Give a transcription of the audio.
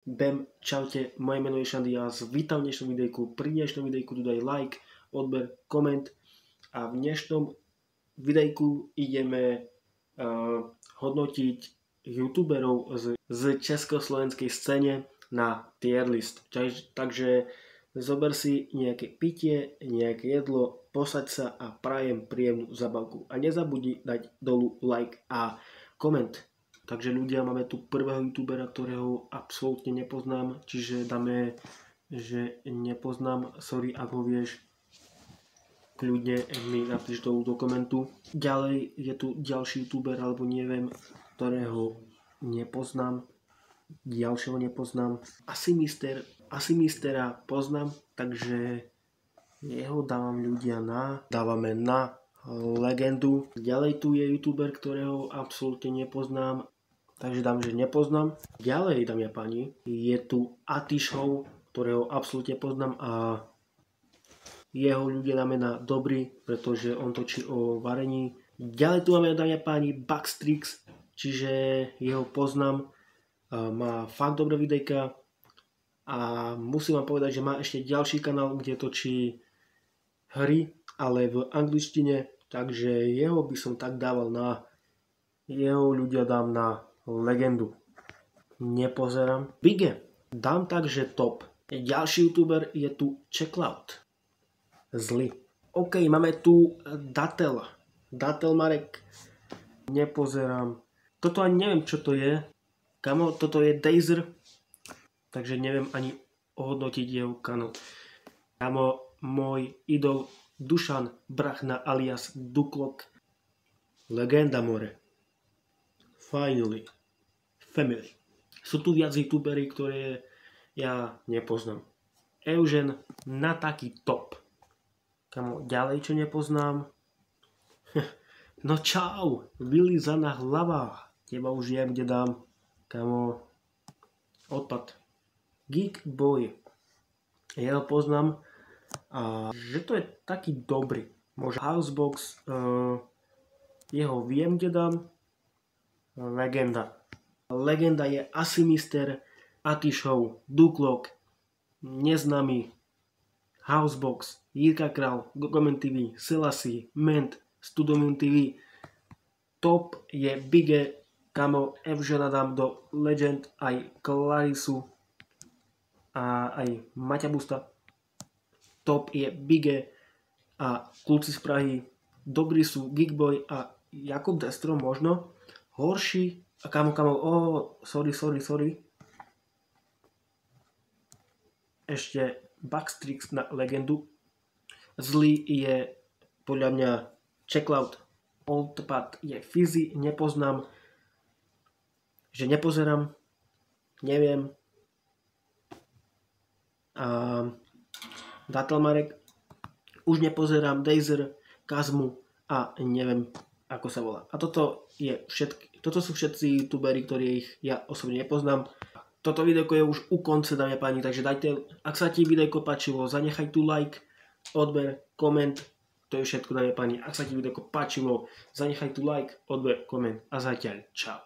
Bam, čaute, moje meno je Šandy a vás vítam v dnešnom videjku. Pri dnešnom videjku tu daj like, odber, koment a v dnešnom videjku ideme hodnotiť youtuberov z československej scéne na tier list. Takže zober si nejaké pitie, nejaké jedlo, posaď sa a prajem príjemnú zabavku. A nezabudni dať dolu like a koment. Takže ľudia, máme tu prvého youtubera, ktorého absolútne nepoznám, čiže dáme, že nepoznám, sorry, ak ho vieš, kľudne mi napíš dolu do komentu. Ďalej je tu ďalší youtuber, alebo neviem, ktorého nepoznám, ďalšieho nepoznám. Asi mistera poznám, takže jeho dávame na legendu. Ďalej tu je youtuber, ktorého absolútne nepoznám, takže dám, že nepoznám. Ďalej, dámy a páni, je tu Atišov, ktorého absolútne poznám a jeho ľudia dáme na dobrý, pretože on točí o varení. Ďalej tu máme, dámy a páni, Baxtrix, čiže jeho poznám, má fakt dobré videjka a musím vám povedať, že má ešte ďalší kanál, kde točí hry, ale v angličtine, takže jeho by som tak dával na, jeho ľudia dám na legendu. Nepozerám. Bige dám tak, že top. Ďalší youtuber je tu Checkloud. Zlý. OK, máme tu Datel Marek. Nepozerám. Toto ani neviem, čo to je. Kamo, toto je Dazer, takže neviem ani ohodnotiť jeho kanál. Kamo, môj idol Dušan Brachna alias Duklok. Legenda more. Finally. Family. Sú tu viac youtuberi, ktoré ja nepoznám. Eugen na taký top. Kamo, ďalej čo nepoznám? No čau, vylizaná hlava. Teba už jem, kde dám. Kamo, odpad. Geek Boy. Ja ho poznám. A že to je taký dobrý. Možno Housebox, jeho viem, kde dám. Legenda. Legenda je asi mister, Atišov, Duklok, Neznámy, Housebox, Jirka Král, Gogomen TV, Selassie, Ment, Studomium TV. Top je Bige, kamo, Evžena dám do Legend, aj Clarisu a aj Maťa Busta. Top je Bige a kluci z Prahy. Dobrí sú Geekboy a Jakub Destro možno. Horší a kamo, sorry. Ešte Baxtrix na legendu. Zlý je podľa mňa Checkloud. Oldpad je Fizzy, nepoznám. Že nepozerám. Neviem. A Datel Marek. Už nepozerám. Dazer, Kazmu a neviem, ako sa volá. A toto sú všetci youtuberi, ktorých ja osobne nepoznám. Toto videjko je už u konca, dámy a páni, takže dajte, ak sa ti videjko páčilo, zanechaj tu like, odber, koment, to je všetko, dámy a páni. Ak sa ti videjko páčilo, zanechaj tu like, odber, koment a zatiaľ, čau.